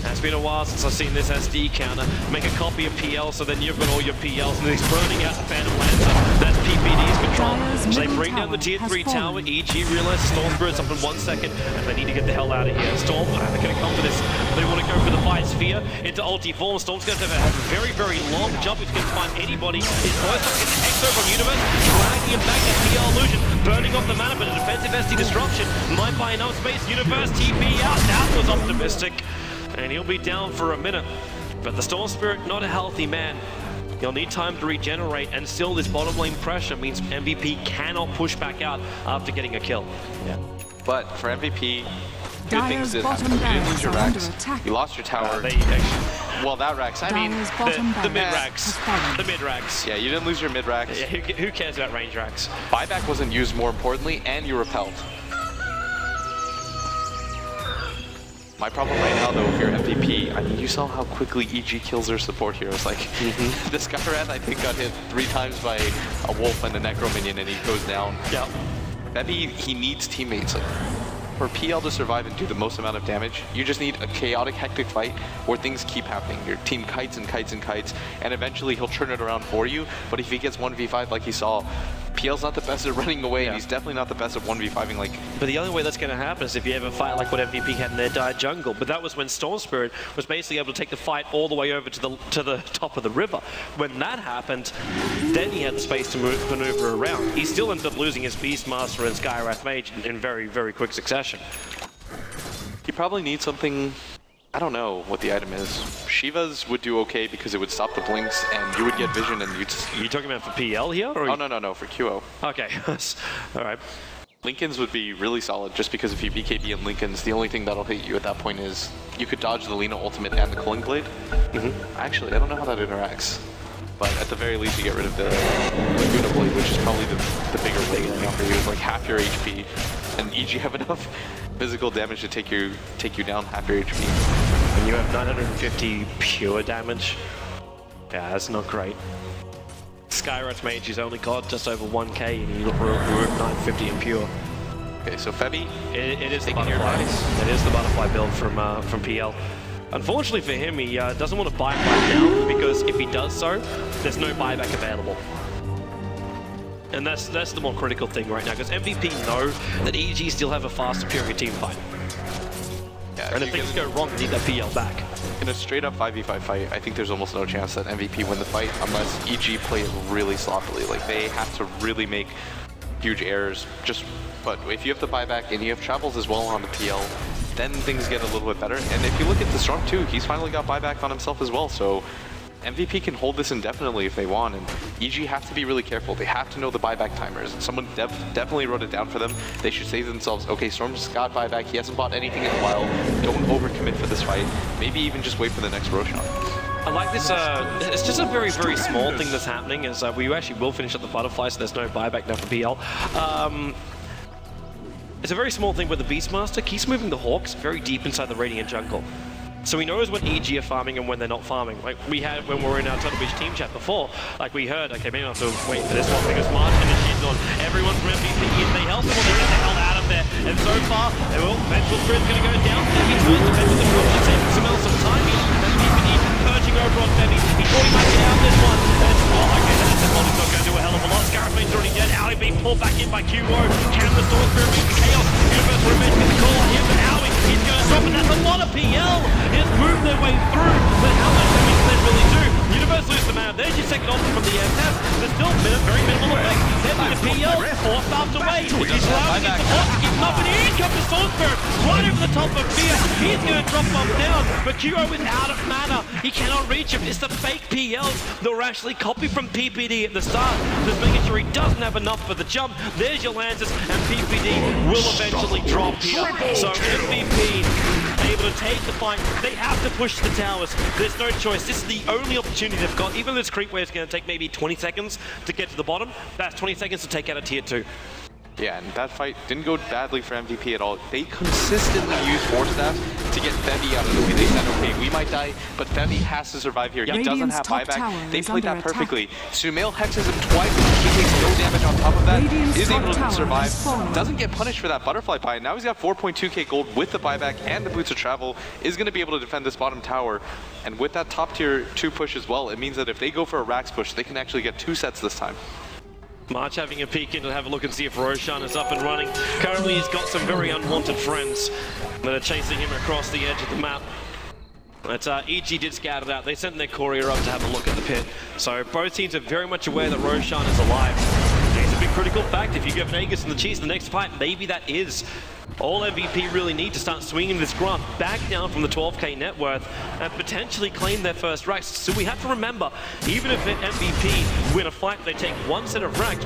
It's been a while since I've seen this SD counter. Make a copy of PL, so then you've got all your PLs, and he's burning out the Phantom Lancer. That's PPD's control. So they bring down the tier 3 tower. EG realizes Storm Spirit's up in 1 second, and they need to get the hell out of here. Storm, they're going to come for this. They want to go for the Fire Sphere into ulti form. Storm's going to have a very, very long jump. He's going to find anybody. His first up gets X over on Universe, dragging him back at PL Illusion, burning off the mana, but a defensive SD disruption might buy enough space. Universe TP out. That was optimistic, and he'll be down for a minute. But the Storm Spirit, not a healthy man. He'll need time to regenerate, and still this bottom lane pressure means MVP cannot push back out after getting a kill. Yeah. But for MVP, good things did happen. You didn't lose your racks. You lost your tower. Well, that racks. I mean, the mid racks. The mid racks. Yeah, you didn't lose your mid racks. Yeah, who cares about range racks? Buyback wasn't used, more importantly, and you repelled. My problem right now, though, if you're MVP, I mean, you saw how quickly EG kills their support heroes. Like, the Skywrath, I think, got hit 3 times by a wolf and a necro minion, and he goes down. Yeah. Maybe he needs teammates. Like, for PL to survive and do the most amount of damage, you just need a chaotic, hectic fight where things keep happening. Your team kites and kites and kites, and eventually he'll turn it around for you. But if he gets 1v5 like he saw, PL's not the best at running away, and he's definitely not the best at 1v5ing. Like, but the only way that's going to happen is if you ever fight like what MVP had in their dire jungle. But that was when Storm Spirit was basically able to take the fight all the way over to the top of the river. When that happened, then he had the space to maneuver around. He still ended up losing his Beastmaster and Skywrath Mage in very, very quick succession. He probably needs something. I don't know what the item is. Shiva's would do okay because it would stop the blinks and you would get vision and you'd... Are you talking about for PL here? Or oh, no, for QO. Okay, all right. Lycan's would be really solid just because if you BKB in Lycan's, the only thing that'll hit you at that point is you could dodge the Lina ultimate and the Culling Blade. Actually, I don't know how that interacts. But at the very least, you get rid of the Laguna Blade, which is probably the bigger thing right now for you. It's like half your HP, and EG have enough physical damage to take you down half your HP. And you have 950 pure damage. Yeah, that's not great. Skywrath Mage has only got just over 1k, and you remove 950 in pure. Okay, so Femi, it is the butterfly. It is the butterfly build from PL. Unfortunately for him, he doesn't want to buy right now, because if he does so, there's no buyback available. And that's the more critical thing right now, because MVP know that EG still have a far superior team fight. Yeah, and if things go wrong, they need that PL back. In a straight-up 5v5 fight, I think there's almost no chance that MVP win the fight unless EG play it really sloppily. Like, they have to really make huge errors. But if you have the buyback and you have travels as well on the PL, then things get a little bit better. And if you look at the Storm too, he's finally got buyback on himself as well. So MVP can hold this indefinitely if they want, and EG have to be really careful. They have to know the buyback timers. Someone definitely wrote it down for them. They should say to themselves, okay, Storm's got buyback, he hasn't bought anything in a while. Don't overcommit for this fight. Maybe even just wait for the next Roshan. I like this, it's just a very, very small thing that's happening, is we actually will finish at the butterfly, so there's no buyback now for PL. It's a very small thing where the Beastmaster keeps moving the Hawks very deep inside the Radiant jungle. So he knows when EG are farming and when they're not farming. Like we had when we were in our Turtle Beach team chat before, like we heard, okay, maybe I have to wait for this one because March and the shit's on. Everyone's from MVP, if they help them, well, they get the hell out of there. And so far, well, Vengeful Spirit's going to go down. He's going to defend with the Short, saving some time here. And PPD purging over on Femi. He thought he might get out this one. And, oh, okay, that's not going to do a hell of a lot. Scarface's already dead. Ali being pulled back in by QO. Can the Storm Spirit reach the chaos? Universe Revenge gets the call on him, but Ali, he's going to Not a PL. It's moved their way through, but how much damage can they really do? Universe lose the man. There's your second option from the SF. There's still very minimal effect. There's the PL, forced out away. He's allowed to get the bot to keep him up, and in comes the Stormspirit right over the top of Fear. He's going to drop off down, but QO is out of mana. He cannot reach him. It's the fake PLs that were actually copied from PPD at the start. Just making sure he doesn't have enough for the jump. There's your Lances, and PPD will eventually drop here. So MVP able to take the fight. They have to push the towers. There's no choice. This is the only opportunity they've got. Even though this creep wave is going to take maybe 20 seconds to get to the bottom, that's 20 seconds to take out a tier 2. Yeah, and that fight didn't go badly for MVP at all. They consistently use Force Staffs to get Febby out of the way. They said, okay, we might die, but Febby has to survive here. He doesn't have buyback. They played that perfectly. Sumail hexes him twice. He takes no damage on top of that. Is able to survive. Doesn't get punished for that butterfly buy. Now he's got 4.2k gold with the buyback and the boots of travel. Is going to be able to defend this bottom tower. And with that top tier 2 push as well, it means that if they go for a Rax push, they can actually get 2 sets this time. March having a peek in to have a look and see if Roshan is up and running. Currently he's got some very unwanted friends that are chasing him across the edge of the map. But EG did scout it out. They sent their courier up to have a look at the pit. So both teams are very much aware that Roshan is alive. It's a big critical fact. If you give Vegas and the Chiefs the next fight, maybe that is all MVP really need to start swinging this graph back down from the 12k net worth and potentially claim their first racks. So we have to remember, even if MVP win a fight, they take 1 set of racks,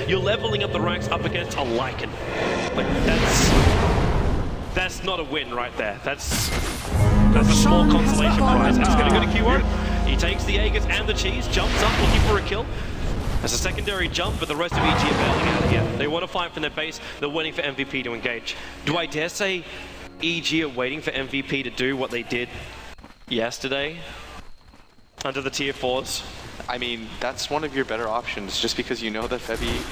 you're leveling up the ranks up against a Lycan. Like that's not a win right there. That's a small consolation prize. It's going to go to QO. He takes the Aegis and the cheese, jumps up looking for a kill. As a secondary jump, but the rest of EG are bailing out here. They want to fight from their base. They're waiting for MVP to engage. Do I dare say EG are waiting for MVP to do what they did yesterday under the tier 4s? I mean, that's one of your better options, just because you know that Febby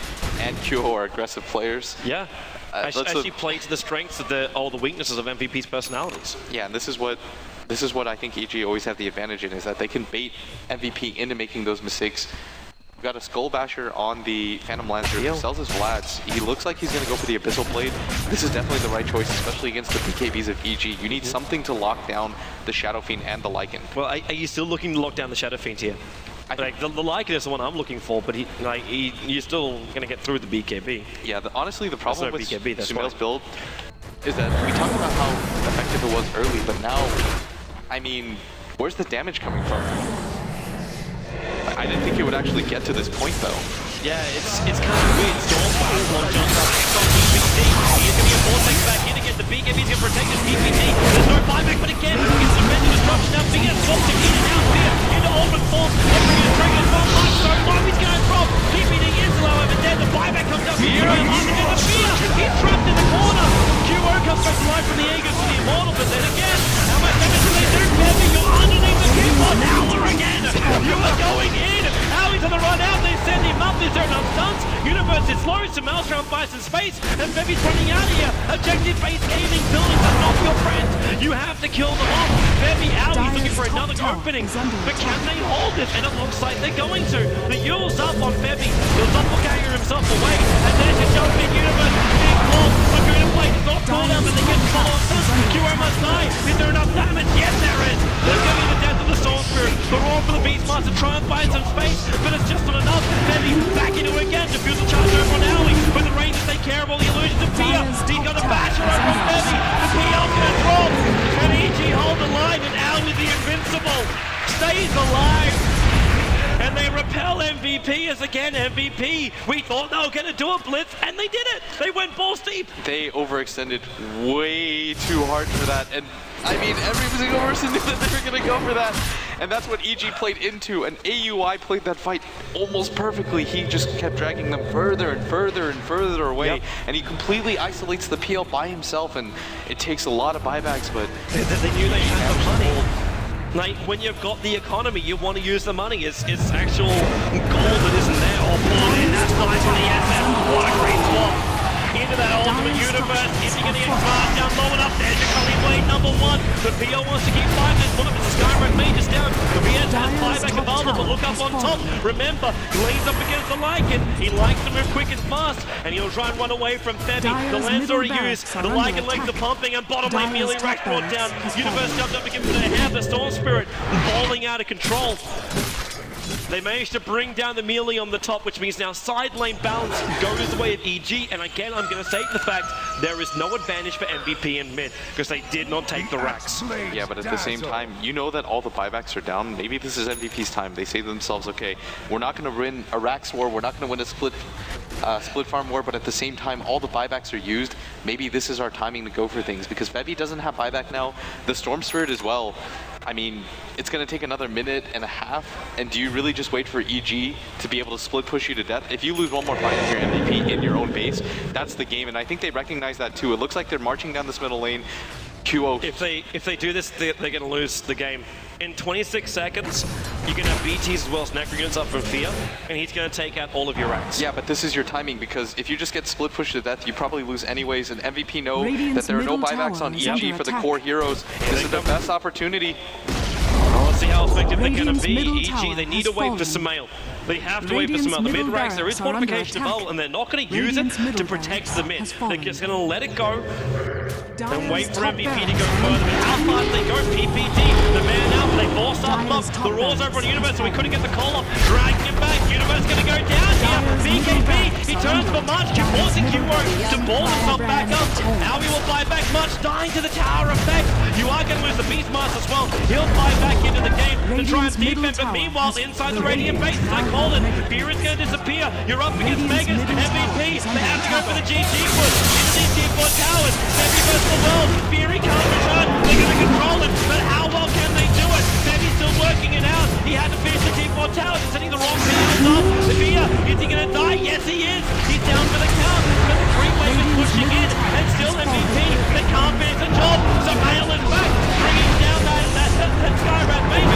and QO are aggressive players. Yeah, actually play to the strengths of all the weaknesses of MVP's personalities. Yeah, and this is what I think EG always have the advantage in, is that they can bait MVP into making those mistakes. We've got a Skull Basher on the Phantom Lancer who sells his Vlads. He looks like he's going to go for the Abyssal Blade. This is definitely the right choice, especially against the BKBs of EG. You need something to lock down the Shadow Fiend and the Lycan. Well, are you still looking to lock down the Shadow Fiend here? Like, the Lycan is the one I'm looking for, but you're still going to get through the BKB. Yeah, honestly, the problem with Sumail's build is that we talked about how effective it was early, but now, I mean, where's the damage coming from? I didn't think it would actually get to this point, though. Yeah, it's kind of weird. Stormfire one jumps up next on PPD. He's going to get Vortex back in again. The BKB's going to protect his PPD. There's no buyback, but again, it's a mental disruption now. Being swapped in and out here into Orbit Force. They're going to trigger as well. So long he's going to drop. PPD is low over there. The buyback comes up. Hero underneath the Fear. He's trapped in the corner. QO comes back to life from the Aegis to the Immortal, but then again, how much damage do they do? Kevin, you're underneath the keyboard. Now we're again. You are going in. Howie's on the run out. They send him up. Is there enough stunts? Universe is slow. Sumail's trying to buy some space, and Febby's running out of here. Objective-based gaming buildings are not your friend. You have to kill them off. Febby out. He's looking for another opening. But can they hold it? And it looks like they're going to. The Yule's up on Febby. He'll doppelganger himself away. And there's your jump in Universe. Big call. Look at him play. It's not called out, but they get the follow-up stunts. QO must die. Is there enough damage? Yes, there is. They're giving the death of the Soul Spirit. The roar for the Beastmaster. Try and find some space, but it's just not enough. Febby back into it again. Defuse the charge over on Howie. But the Rangers take care of all the illusions of Fear. He's got a basher over on Febby. The PL's gonna drop. And EG hold the line, and Howie, the invincible, stays alive. And they repel MVP as again MVP. We thought they were going to do a blitz, and they did it. They went balls deep. They overextended way too hard for that. And I mean, every single person knew that they were going to go for that. And that's what EG played into. And AUI played that fight almost perfectly. He just kept dragging them further and further and further away. Yep. And he completely isolates the PL by himself. And it takes a lot of buybacks, but they knew they had the money. Like, when you've got the economy, you want to use the money. It's actual gold that isn't there. Oh, pull in. That's nice on the SF. What a great swap. Into that ultimate universe. Is he going to get fast down low enough? There's your Cully Blade number for one. The PL wants to keep fighting this one. The Skyrim Mage is down. The VS has buyback available, but look up on top. Remember, he lanes up against the Lycan. He likes to move quick and fast, and he'll try and run away from Febby. The land's already used. The Lycan legs are pumping, and bottom lane melee rack brought down. Universe jumped up against their hand. The Storm Spirit bowling out of control. They managed to bring down the melee on the top, which means now side lane balance goes the way of EG. And again, I'm going to state the fact there is no advantage for MVP in mid because they did not take the racks. Yeah, but at the same time, you know that all the buybacks are down. Maybe this is MVP's time. They say to themselves, okay, we're not going to win a racks war. We're not going to win a split farm war, but at the same time, all the buybacks are used. Maybe this is our timing to go for things because Febby doesn't have buyback now. The Storm Spirit as well. I mean, it's going to take another minute and a half, and do you really just wait for EG to be able to split push you to death? If you lose one more fight of your MVP in your own base, that's the game, and I think they recognize that too. It looks like they're marching down this middle lane. QO. If they do this, they're going to lose the game. In 26 seconds, you can have BTs as well as Necro units up from Fear, and he's going to take out all of your racks. Yeah, but this is your timing, because if you just get split pushed to death, you probably lose anyways, and MVP know that there are no buybacks on EG for the core heroes. This is the best opportunity. Let's see how effective they're going to be. EG, they need to wait for Sumail. They have to wait for Sumail. The mid racks, there is fortification available, and they're not going to use it to protect the mid. They're just going to let it go and wait for MVP to go further. How far do they go? PPD, the man out, they force up. The Raw's over on Universe, so we couldn't get the call off. Dragging him back. Universe going to go down here. BKB, he turns for Munch, forcing QO to ball himself back up. Now he will fly back Munch, dying to the tower effect. You are going to lose the Beastmaster as well. He'll fly back into the game to try and defend, but meanwhile, inside the Radiant base, as I called it, Fear is going to disappear. You're up against Megas, MVP. They have to go for the GG push into these T4 towers. Febby versus the world. Fury can't return. They're going to control him, but how well can they do it? Febby's still working it out. He had to finish the T4 towers. He's setting the wrong PLs up. The Fear, is he going to die? Yes, he is. He's down for the count, but the three-wave is pushing in, and still MVP. They can't finish the job. So Mail is back, bringing down that Skyrat Mage.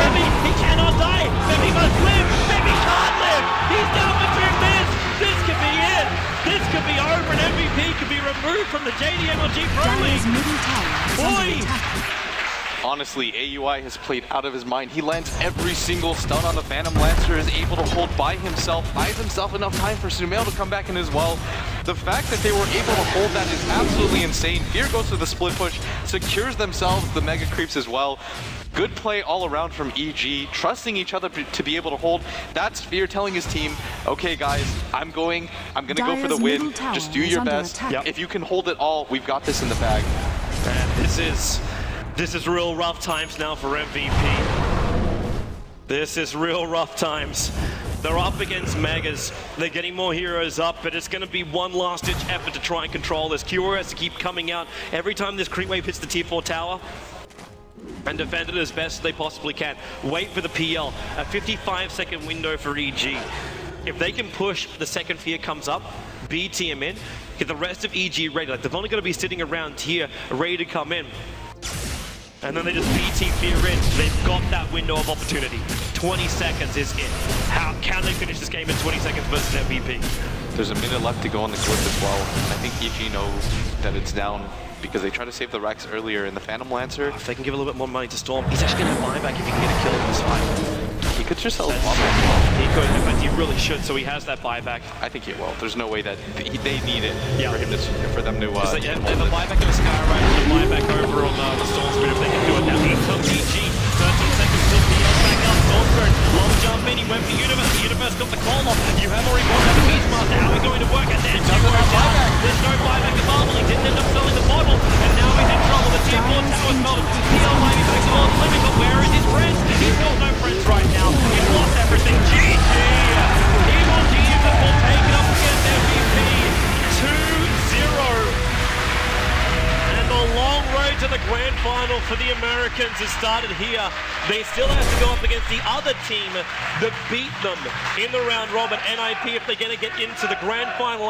Febby, he cannot die. Febby must live. Febby can't live. He's down for 2 minutes. This could be it. This could be over, and MVP could be removed from the JD MLG Pro League. Boy! Honestly, AUI has played out of his mind. He lands every single stun on the Phantom Lancer, is able to hold by himself, buys himself enough time for Sumail to come back in as well. The fact that they were able to hold that is absolutely insane. Fear goes to the split push, secures themselves the mega creeps as well. Good play all around from EG, trusting each other to be able to hold. That's Fear telling his team, okay guys, I'm gonna go for the win. Just do your best. If you can hold it all, we've got this in the bag. And this is real rough times now for MVP. This is real rough times. They're up against Megas. They're getting more heroes up, but it's going to be one last-ditch effort to try and control this. QO has to keep coming out every time this creep wave hits the T4 tower and defend it as best they possibly can. Wait for the PL. A 55-second window for EG. If they can push, the second Fear comes up, BT him in, get the rest of EG ready. Like, they're only going to be sitting around here, ready to come in. And then they just BT Fear in. They've got that window of opportunity. 20 seconds is it. How can they finish this game in 20 seconds versus MVP? There's a minute left to go on the clip as well. I think EG knows that it's down because they tried to save the Rex earlier in the Phantom Lancer. If they can give a little bit more money to Storm, he's actually going to buy back if he can get a kill in this fight. He could just sell a He could, in fact, he really should, so he has that buyback. I think he will. There's no way that they need it for them to... They have a buyback in the Skyrim, and a buyback over on the Storm Spirit if they can do it now. It's up EG, 13 seconds till PL back up. Storm Spirit, long jump in, he went for Universe. The Universe got the call off. You have already bought that Beastmaster. How are we going to work? And then there's no buyback available. He didn't end up selling the bottle, and now he's in trouble. The T4 tower's melted. PL might be back to all the limit, but where is his friends? He's got no friends right now. He's lost everything. GG! MLG will take it up against MVP. 2-0. And the long road to the grand final for the Americans has started here. They still have to go up against the other team that beat them in the round robin, NIP, if they're going to get into the grand final.